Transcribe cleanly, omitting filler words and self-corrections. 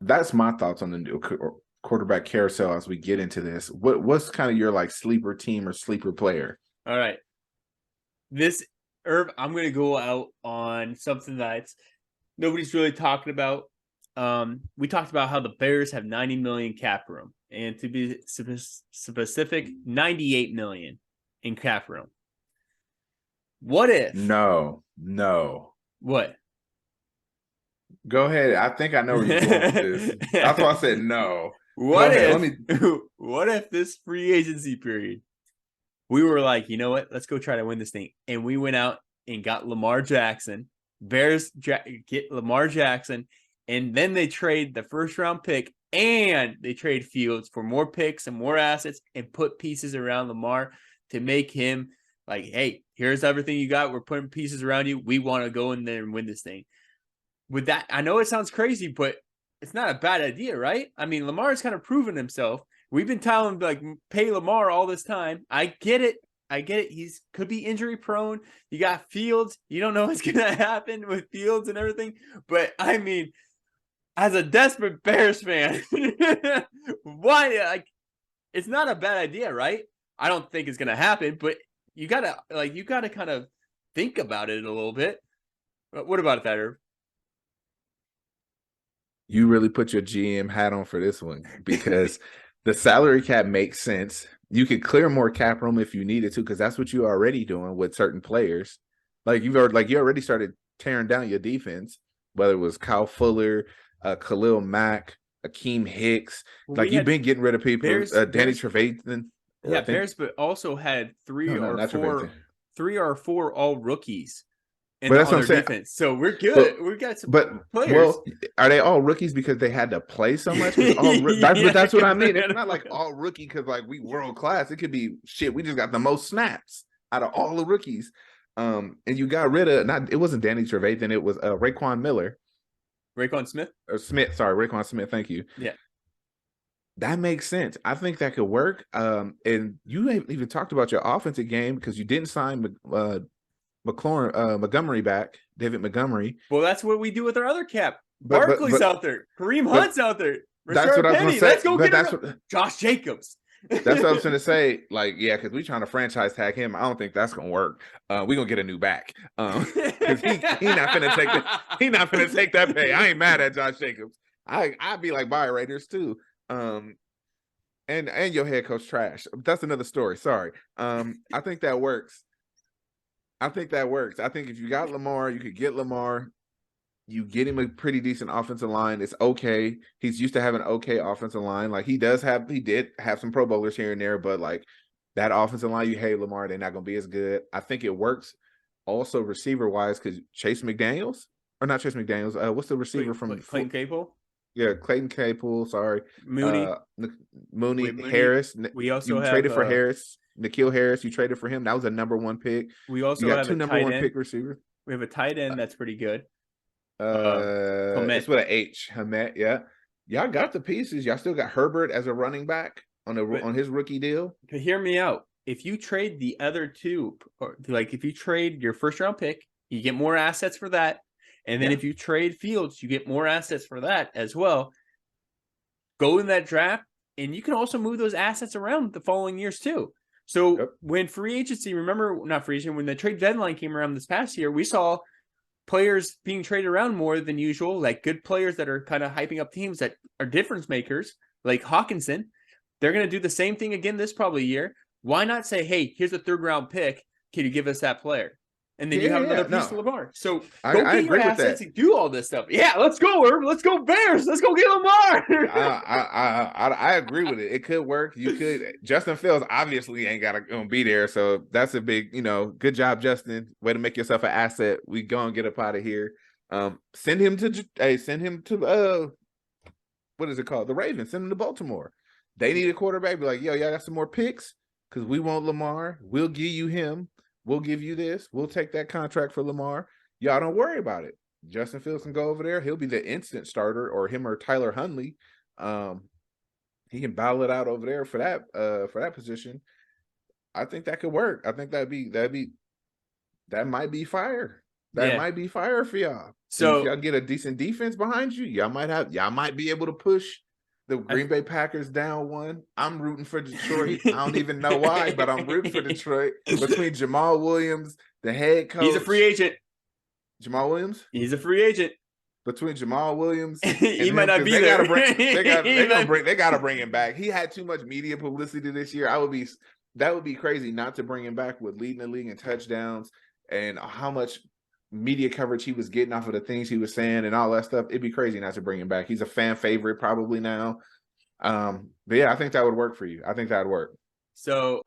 that's my thoughts on the new quarterback carousel as we get into this. What's kind of your like sleeper team or sleeper player? All right. This Irv, I'm going to go out on something that nobody's really talking about. We talked about how the Bears have 90 million cap room, and to be specific, 98 million in cap room. What if? No. What? Go ahead. I think I know where you're going with this. That's why I said no. Go What ahead. if? What if this free agency period, we were like, you know what? Let's go try to win this thing, and we went out and got Lamar Jackson. Bears get Lamar Jackson, and then they trade the first round pick and they trade Fields for more picks and more assets and put pieces around Lamar to make him like, hey, here's everything you got. We're putting pieces around you. We want to go in there and win this thing. With that, I know it sounds crazy, but it's not a bad idea, right? I mean, Lamar's kind of proven himself. We've been telling like pay Lamar all this time. I get it. He's could be injury prone. You got Fields. You don't know what's gonna happen with Fields and everything. But I mean, as a desperate Bears fan, why? Like, it's not a bad idea, right? I don't think it's gonna happen, but you gotta kind of think about it a little bit. What about that, Irv? You really put your GM hat on for this one because the salary cap makes sense. You could clear more cap room if you needed to, because that's what you're already doing with certain players. Like you already started tearing down your defense, whether it was Kyle Fuller, Khalil Mack, Akeem Hicks. Like you've been getting rid of people. Danny Trevathan. Yeah, Bears, but also had three or four all rookies. But that's what I'm saying. Defense. So we're good. We've got some players. Well, are they all rookies because they had to play so much? That's what I mean. It's not like all rookie because like we world class. It could be shit. We just got the most snaps out of all the rookies. And you got rid of it wasn't Danny Trevathan. It was Raekwon Miller. Raekwon Smith? Raekwon Smith. Thank you. Yeah. That makes sense. I think that could work. And you haven't even talked about your offensive game because you didn't sign Montgomery back, David Montgomery. Well, that's what we do with our other cap. Barkley's out there. Kareem Hunt's out there. That's what I was going to say. Let's go get Josh Jacobs. That's what I was going to say. Like, yeah, because we're trying to franchise tag him. I don't think that's going to work. We're going to get a new back. Because he not going to take that pay. I ain't mad at Josh Jacobs. I'd be like, bye, Raiders, too. And your head coach trash. That's another story. Sorry. I think that works. I think if you got Lamar, you could get Lamar. You get him a pretty decent offensive line. It's okay. He's used to having an okay offensive line. Like he did have some Pro Bowlers here and there, but like that offensive line, you hate Lamar, they're not going to be as good. I think it works also receiver wise because what's the receiver from Clayton Capel? Yeah, Clayton Capel. Sorry, Mooney, Harris. We also traded for Harris. N'Keal Harris, you traded for him. That was a number one pick. We also have two number one pick receivers. We have a tight end that's pretty good. It's with an H. Hamet, yeah. Y'all got the pieces. Y'all still got Herbert as a running back on his rookie deal. To hear me out, if you trade the other two, or like if you trade your first round pick, you get more assets for that. And then if you trade Fields, you get more assets for that as well. Go in that draft, and you can also move those assets around the following years too. So when free agency, when the trade deadline came around this past year, we saw players being traded around more than usual, like good players that are kind of hyping up teams that are difference makers, like Hawkinson. They're going to do the same thing again this probably year. Why not say, hey, here's a third round pick. Can you give us that player? And then you have another piece to Lamar. So go get your assets and do all this stuff. Yeah, let's go, Irv. Let's go Bears. Let's go get Lamar. I agree with it. It could work. You could. Justin Fields obviously ain't got to be there. So that's a big, good job, Justin. Way to make yourself an asset. We go and get up out of here. Send him to what is it called? The Ravens. Send him to Baltimore. They need a quarterback. Be like, yo, y'all got some more picks? Because we want Lamar. We'll give you him. We'll give you this. We'll take that contract for Lamar. Y'all don't worry about it. Justin Fields can go over there. He'll be the instant starter, or him or Tyler Huntley. He can battle it out over there for that position. I think that could work. I think that might be fire. that Yeah. might be fire for y'all. So if y'all get a decent defense behind you, y'all might be able to push the Green Bay Packers down one. I'm rooting for Detroit. I don't even know why, but I'm rooting for Detroit. Between Jamal Williams, the head coach. He's a free agent. Jamal Williams? He's a free agent. Between Jamal Williams and he him, might not be there. They gotta bring him back. He had too much media publicity this year. That would be crazy not to bring him back with leading the league in touchdowns and how much media coverage he was getting off of the things he was saying and all that stuff. It'd be crazy not to bring him back. He's a fan favorite probably now. But yeah, I think that would work for you. I think that would work. So